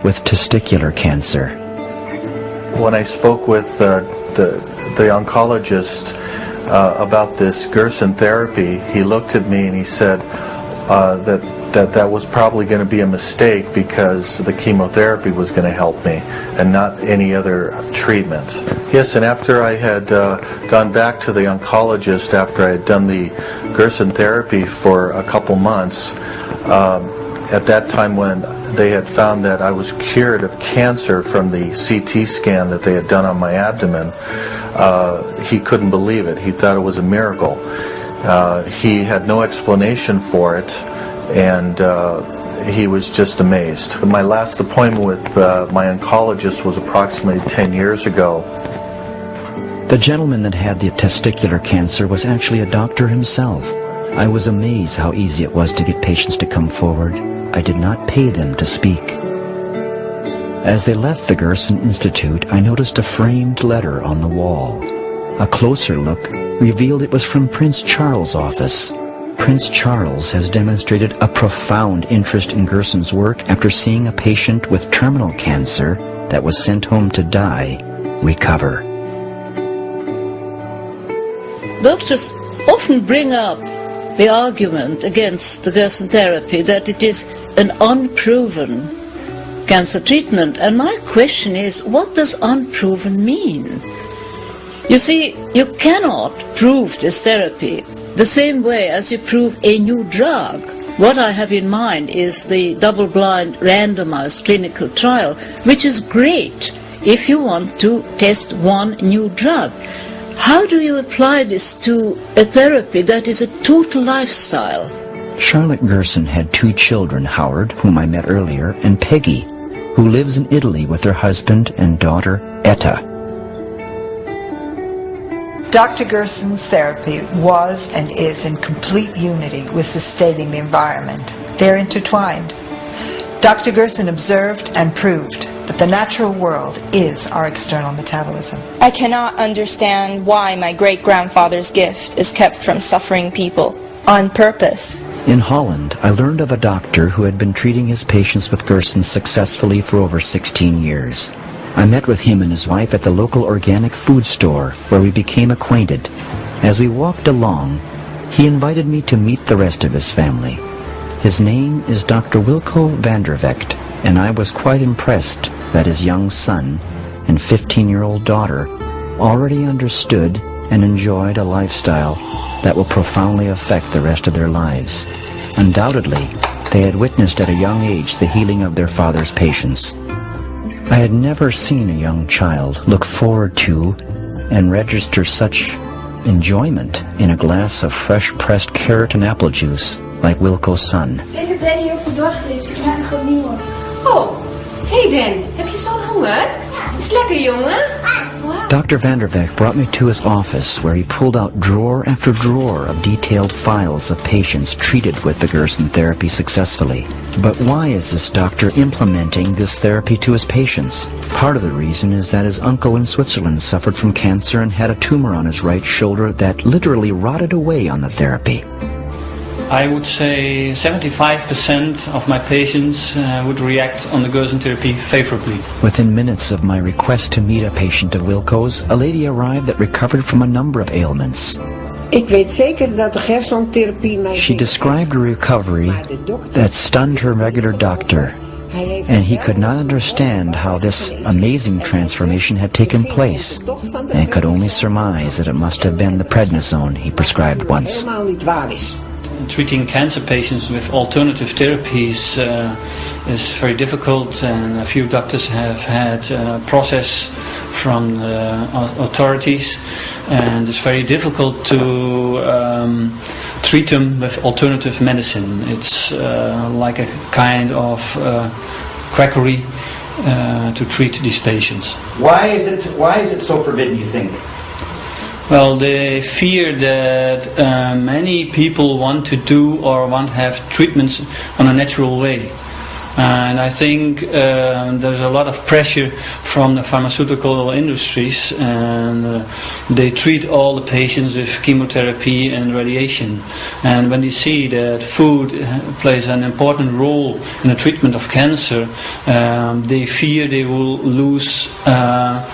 with testicular cancer. When I spoke with the oncologist about this Gerson therapy, he looked at me and he said that was probably going to be a mistake because the chemotherapy was going to help me and not any other treatment. Yes, and after I had gone back to the oncologist after I had done the Gerson therapy for a couple months, at that time when they had found that I was cured of cancer from the CT scan that they had done on my abdomen, he couldn't believe it. He thought it was a miracle. He had no explanation for it, and he was just amazed. My last appointment with my oncologist was approximately 10 years ago. The gentleman that had the testicular cancer was actually a doctor himself. I was amazed how easy it was to get patients to come forward. I did not pay them to speak. As they left the Gerson Institute, I noticed a framed letter on the wall. A closer look revealed it was from Prince Charles' office. Prince Charles has demonstrated a profound interest in Gerson's work after seeing a patient with terminal cancer that was sent home to die recover. Doctors often bring up the argument against the Gerson therapy that it is an unproven cancer treatment. And my question is, what does unproven mean? You see, you cannot prove this therapy the same way as you prove a new drug. What I have in mind is the double-blind randomized clinical trial, which is great if you want to test one new drug. How do you apply this to a therapy that is a total lifestyle? Charlotte Gerson had 2 children, Howard, whom I met earlier, and Peggy, who lives in Italy with her husband and daughter, Etta. Dr. Gerson's therapy was and is in complete unity with sustaining the environment. They're intertwined. Dr. Gerson observed and proved that the natural world is our external metabolism. I cannot understand why my great-grandfather's gift is kept from suffering people on purpose. In Holland, I learned of a doctor who had been treating his patients with Gerson successfully for over 16 years. I met with him and his wife at the local organic food store, where we became acquainted. As we walked along, he invited me to meet the rest of his family. His name is Dr. Wilco van der Vecht, and I was quite impressed that his young son and 15-year-old daughter already understood and enjoyed a lifestyle that will profoundly affect the rest of their lives. Undoubtedly, they had witnessed at a young age the healing of their father's patients. I had never seen a young child look forward to and register such enjoyment in a glass of fresh-pressed carrot and apple juice like Wilco's son. Even Danny op de dag heeft, ik maak gewoon nieuwe. Oh, hey Dan, heb je zo'n honger? Is lekker, jongen? Wow. Dr. van der Vecht brought me to his office where he pulled out drawer after drawer of detailed files of patients treated with the Gerson therapy successfully. But why is this doctor implementing this therapy to his patients? Part of the reason is that his uncle in Switzerland suffered from cancer and had a tumor on his right shoulder that literally rotted away on the therapy. I would say 75% of my patients would react on the Gerson therapy favorably. Within minutes of my request to meet a patient of Wilco's, a lady arrived that recovered from a number of ailments. Ik weet zeker dat de Gerson-therapie mij... She described a recovery that stunned her regular doctor, and he could not understand how this amazing transformation had taken place, and could only surmise that it must have been the prednisone he prescribed once. Treating cancer patients with alternative therapies is very difficult, and a few doctors have had a process from the authorities, and it's very difficult to treat them with alternative medicine. It's like a kind of quackery to treat these patients. Why is it so forbidden, you think? Well, they fear that many people want to do or want to have treatments on a natural way. And I think there's a lot of pressure from the pharmaceutical industries, and they treat all the patients with chemotherapy and radiation. And when they see that food plays an important role in the treatment of cancer, they fear they will lose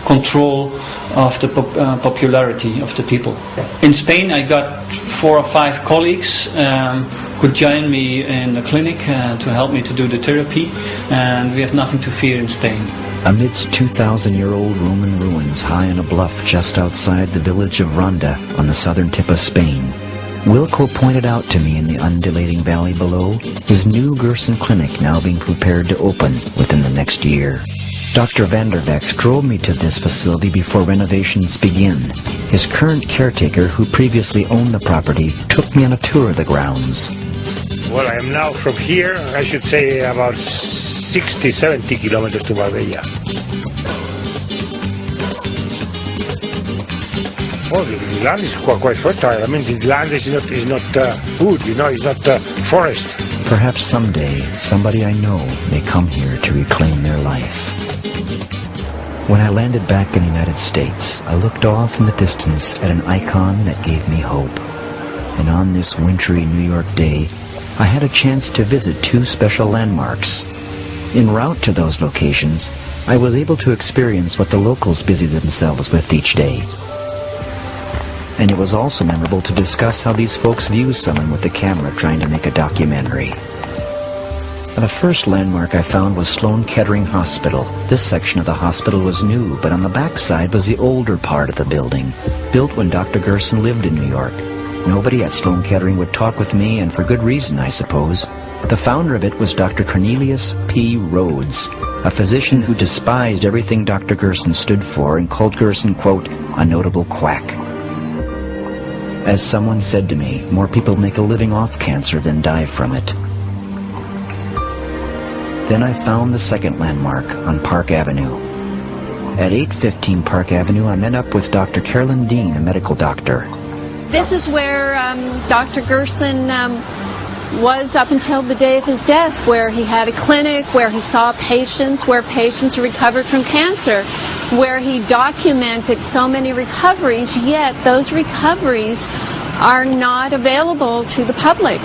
control of the popularity of the people. In Spain, I got 4 or 5 colleagues could join me in the clinic to help me to do the therapy, and we have nothing to fear in Spain. Amidst 2,000-year-old Roman ruins high on a bluff just outside the village of Ronda on the southern tip of Spain, Wilco pointed out to me in the undulating valley below his new Gerson clinic now being prepared to open within the next year. Dr. Vandervex drove me to this facility before renovations begin. His current caretaker, who previously owned the property, took me on a tour of the grounds. Well, I am now from here, I should say about 60, 70 kilometers to Marbella. Well, the land is quite fertile. I mean, the land is not wood, you know, it's not forest. Perhaps someday, somebody I know may come here to reclaim their life. When I landed back in the United States, I looked off in the distance at an icon that gave me hope. And on this wintry New York day, I had a chance to visit 2 special landmarks. En route to those locations, I was able to experience what the locals busied themselves with each day. And it was also memorable to discuss how these folks view someone with a camera trying to make a documentary. The first landmark I found was Sloan Kettering Hospital. This section of the hospital was new, but on the back side was the older part of the building, built when Dr. Gerson lived in New York. Nobody at Sloan Kettering would talk with me, and for good reason, I suppose. The founder of it was Dr. Cornelius P. Rhodes, a physician who despised everything Dr. Gerson stood for and called Gerson, quote, a notable quack. As someone said to me, more people make a living off cancer than die from it. Then I found the second landmark on Park Avenue. At 815 Park Avenue, I met up with Dr. Carolyn Dean, a medical doctor. This is where Dr. Gerson was up until the day of his death, where he had a clinic, where he saw patients, where patients recovered from cancer, where he documented so many recoveries, yet those recoveries are not available to the public.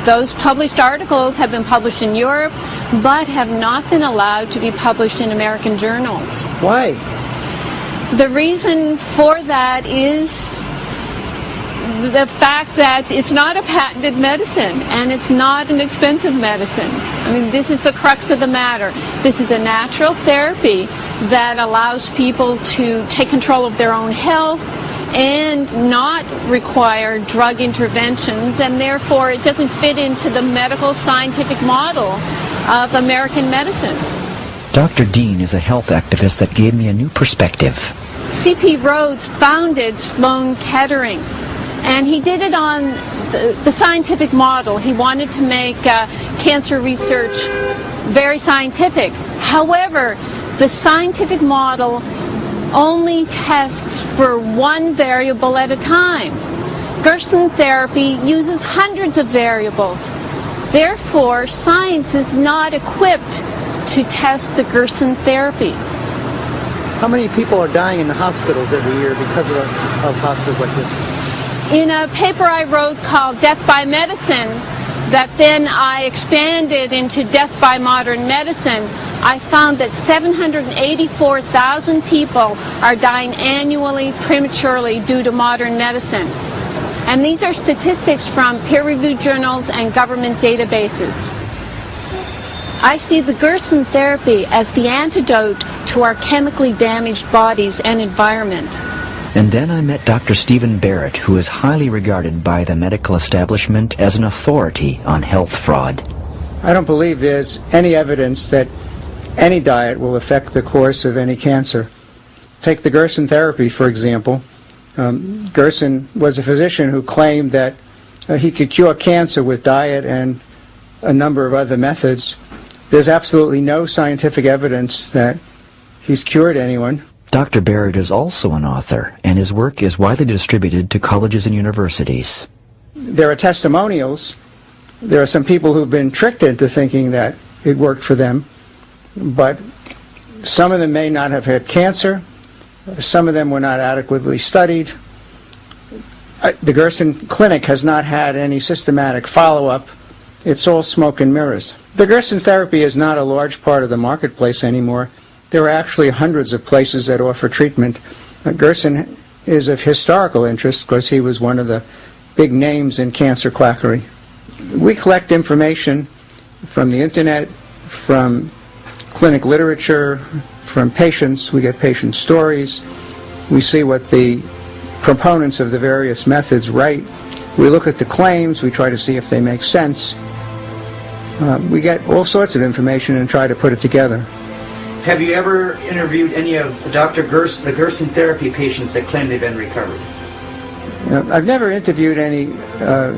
Those published articles have been published in Europe, but have not been allowed to be published in American journals. Why? The reason for that is the fact that it's not a patented medicine, and it's not an expensive medicine. I mean, this is the crux of the matter. This is a natural therapy that allows people to take control of their own health and not require drug interventions, and therefore it doesn't fit into the medical scientific model of American medicine. Dr. Dean is a health activist that gave me a new perspective. C.P. Rhodes founded Sloan Kettering, and he did it on the scientific model. He wanted to make cancer research very scientific. However, the scientific model only tests for one variable at a time. Gerson therapy uses hundreds of variables. Therefore, science is not equipped to test the Gerson therapy. How many people are dying in the hospitals every year because of hospitals like this? In a paper I wrote called Death by Medicine, that then I expanded into Death by Modern Medicine, I found that 784,000 people are dying annually prematurely due to modern medicine. And these are statistics from peer-reviewed journals and government databases. I see the Gerson therapy as the antidote to our chemically damaged bodies and environment. And then I met Dr. Stephen Barrett, who is highly regarded by the medical establishment as an authority on health fraud. I don't believe there's any evidence that any diet will affect the course of any cancer. Take the Gerson therapy, for example. Gerson was a physician who claimed that he could cure cancer with diet and a number of other methods. There's absolutely no scientific evidence that he's cured anyone. Dr. Barrett is also an author, and his work is widely distributed to colleges and universities. There are testimonials. There are some people who've been tricked into thinking that it worked for them. But some of them may not have had cancer. Some of them were not adequately studied. The Gerson Clinic has not had any systematic follow-up. It's all smoke and mirrors. The Gerson therapy is not a large part of the marketplace anymore. There are actually hundreds of places that offer treatment. Gerson is of historical interest because he was one of the big names in cancer quackery. We collect information from the internet, from clinic literature, from patients. We get patient stories. We see what the proponents of the various methods write. We look at the claims. We try to see if they make sense. We get all sorts of information and try to put it together. Have you ever interviewed any of Dr. the Gerson therapy patients that claim they've been recovered? I've never interviewed any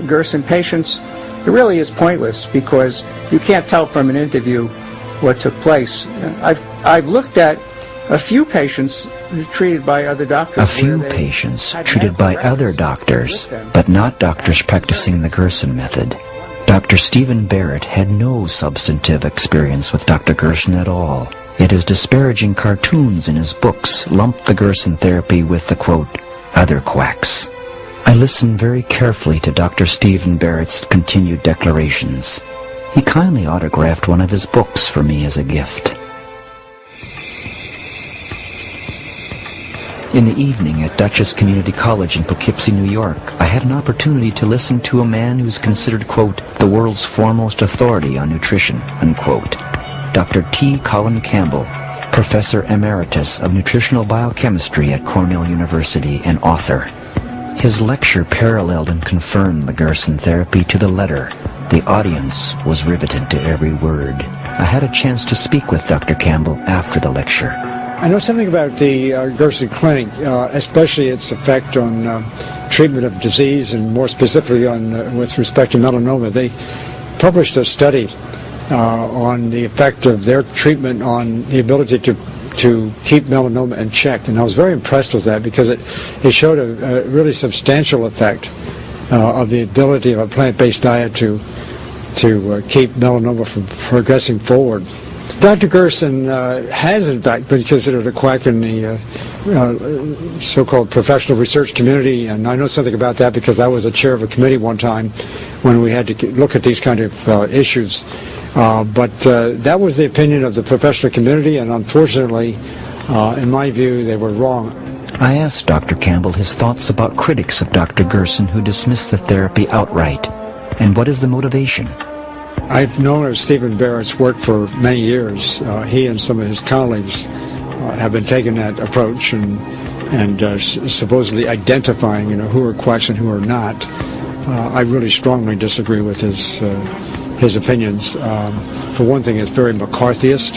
Gerson patients. It really is pointless because you can't tell from an interview what took place. I've looked at a few patients treated by other doctors. A few patients treated by other doctors, but not doctors practicing the Gerson method. Dr. Stephen Barrett had no substantive experience with Dr. Gerson at all, yet his disparaging cartoons in his books lumped the Gerson therapy with the, quote, other quacks. I listened very carefully to Dr. Stephen Barrett's continued declarations. He kindly autographed one of his books for me as a gift. In the evening at Dutchess Community College in Poughkeepsie, New York, I had an opportunity to listen to a man who's considered, quote, the world's foremost authority on nutrition, unquote, Dr. T. Colin Campbell, Professor Emeritus of Nutritional Biochemistry at Cornell University and author. His lecture paralleled and confirmed the Gerson therapy to the letter. The audience was riveted to every word. I had a chance to speak with Dr. Campbell after the lecture. I know something about the Gerson Clinic, especially its effect on treatment of disease, and more specifically on with respect to melanoma. They published a study on the effect of their treatment on the ability to keep melanoma in check, and I was very impressed with that because it showed a really substantial effect of the ability of a plant-based diet to keep melanoma from progressing forward. Dr. Gerson has, in fact, been considered a quack in the so-called professional research community, and I know something about that because I was a chair of a committee one time when we had to look at these kind of issues. But that was the opinion of the professional community, and unfortunately, in my view, they were wrong. I asked Dr. Campbell his thoughts about critics of Dr. Gerson who dismiss the therapy outright, and what is the motivation? I've known of Stephen Barrett's work for many years. He and some of his colleagues have been taking that approach and supposedly identifying, who are quacks and who are not. I really strongly disagree with his opinions. For one thing, it's very McCarthyist,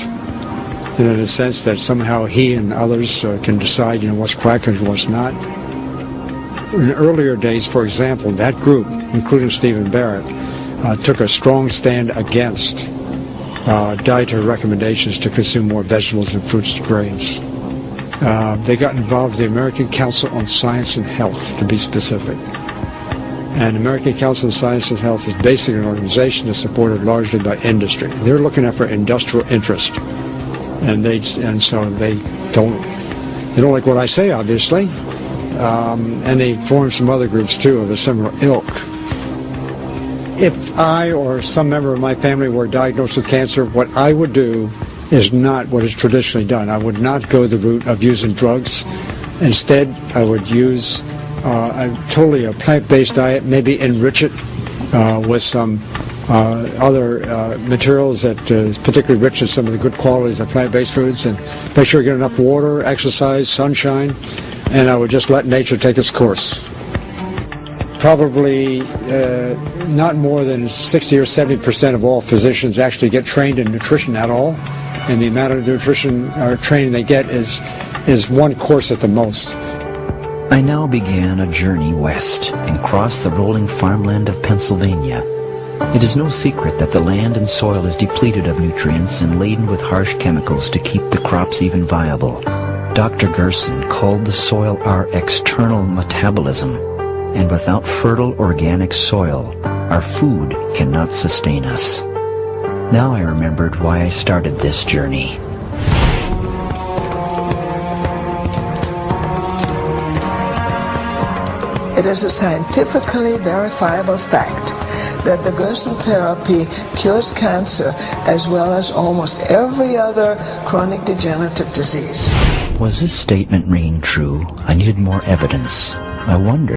and in a sense that somehow he and others can decide, what's quack and what's not. In earlier days, for example, that group, including Stephen Barrett, took a strong stand against dietary recommendations to consume more vegetables and fruits and grains. They got involved with the American Council on Science and Health, to be specific. And the American Council on Science and Health is basically an organization that's supported largely by industry. They're looking out for industrial interest, and so they don't like what I say, obviously. And they formed some other groups too of a similar ilk. If I or some member of my family were diagnosed with cancer, what I would do is not what is traditionally done. I would not go the route of using drugs. Instead, I would use totally a plant-based diet, maybe enrich it with some other materials that is particularly rich in some of the good qualities of plant-based foods, and make sure you get enough water, exercise, sunshine, and I would just let nature take its course. Probably not more than 60 or 70% of all physicians actually get trained in nutrition at all, and the amount of nutrition training they get is one course at the most. I now began a journey west and crossed the rolling farmland of Pennsylvania. It is no secret that the land and soil is depleted of nutrients and laden with harsh chemicals to keep the crops even viable. Dr. Gerson called the soil our external metabolism, and without fertile organic soil, our food cannot sustain us. Now I remembered why I started this journey. It is a scientifically verifiable fact that the Gerson therapy cures cancer as well as almost every other chronic degenerative disease. Was this statement ringing true? I needed more evidence. I wondered